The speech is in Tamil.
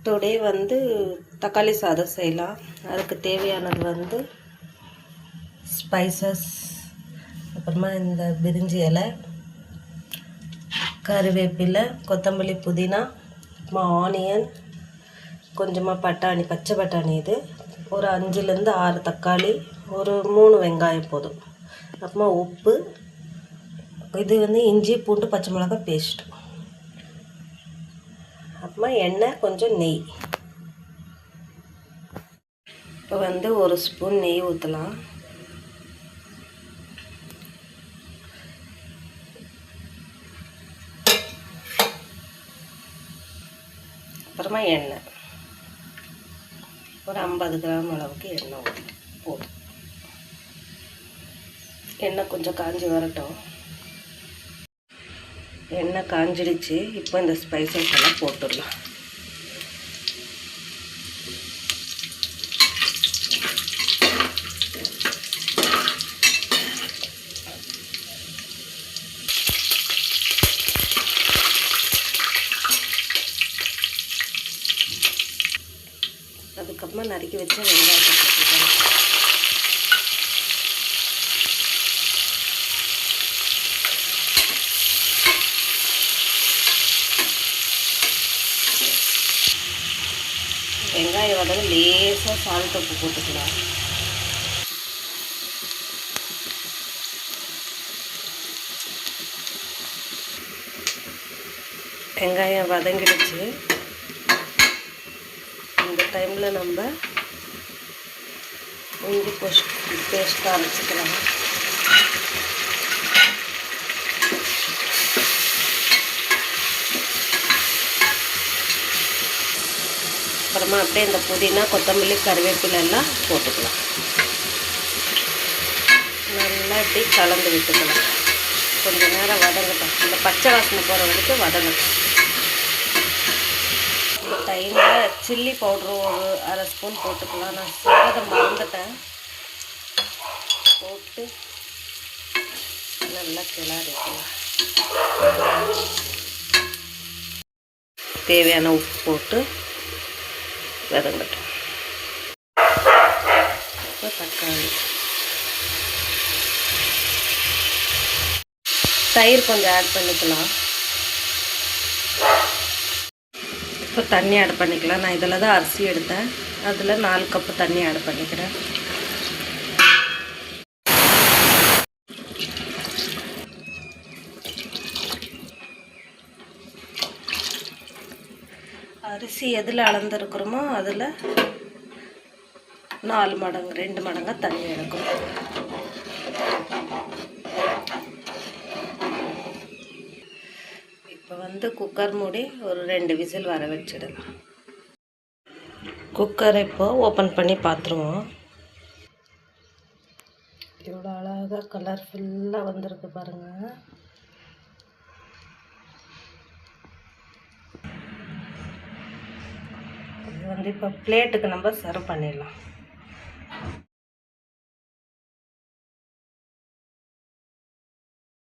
டுடே வந்து தக்காளி சாதம் செய்யலாம். அதுக்கு தேவையானது வந்து ஸ்பைசஸ், அப்புறமா இந்த பிரிஞ்சி இலை, கருவேப்பிலை, கொத்தமல்லி, புதினா, அப்புறமா ஆனியன், கொஞ்சமாக பட்டாணி, பச்சை பட்டாணி, இது ஒரு 5லேருந்து 6 தக்காளி, ஒரு 3 வெங்காயம் போதும். அப்புறமா உப்பு, இது வந்து இஞ்சி பூண்டு பச்சை மிளகாய் பேஸ்ட், அப்புறமா எண்ணெய், கொஞ்சம் நெய். இப்போ வந்து 1 ஸ்பூன் நெய் ஊற்றலாம். அப்புறமா எண்ணெய் ஒரு 50 கிராம் அளவுக்கு எண்ணெய் போதும். எண்ணெய் கொஞ்சம் காஞ்சி வரட்டும். எண்ணெய் காஞ்சிடுச்சு. இப்போ இந்த ஸ்பைசஸ் எல்லாம் போட்டுடலாம். அதுக்கப்புறமா நறுக்கி வச்ச வெங்காயத்தை போட்டுக்கலாம். வெங்காயம் வதங்க லேசாக சால்ட் உப்பு போட்டுக்கலாம். வெங்காயம் வதங்கிடுச்சு. இந்த டைமில் நம்ம இஞ்சி பேஸ்ட்டாக அரைச்சிக்கலாம். அப்புறமா அப்படியே இந்த புதினா, கொத்தமல்லி, கருவேப்பிலை எல்லாம் போட்டுக்கலாம். நல்லா இப்படி கலந்து விட்டுக்கலாம். கொஞ்சம் நேரம் வதங்கட்டும். இந்த பச்சை வாசனை போகிற வரைக்கும் வதங்கட்டும். இந்த டைமில் சில்லி பவுட்ரு ஒரு 1/2 ஸ்பூன் போட்டுக்கலாம். நான் சொல்கிறத மறந்துட்டேன். போட்டு நல்லா கிளறிக்கலாம். தேவையான உப்பு போட்டு வதங்கட்டும். இப்போ தக்காளி, தயிர் கொஞ்சம் ஆட் பண்ணிக்கலாம். இப்போ தண்ணி ஆட் பண்ணிக்கலாம். நான் இதில் தான் அரிசி எடுத்தேன். அதில் 4 கப்பு தண்ணி ஆட் பண்ணிக்கிறேன். அரிசி எதில் அளந்துருக்குறோமோ அதில் 4 மடங்கு 2 மடங்காக தண்ணி எடுக்கணும். இப்போ வந்து குக்கர் மூடி ஒரு 2 விசில் வர வச்சிடலாம். குக்கரை இப்போ ஓப்பன் பண்ணி பார்த்துருவோம். இவ்வளோ அழகாக கலர்ஃபுல்லாக வந்திருக்கு பாருங்கள். இது வந்து இப்போ பிளேட்டுக்கு நம்ம சர்வ் பண்ணிடலாம்.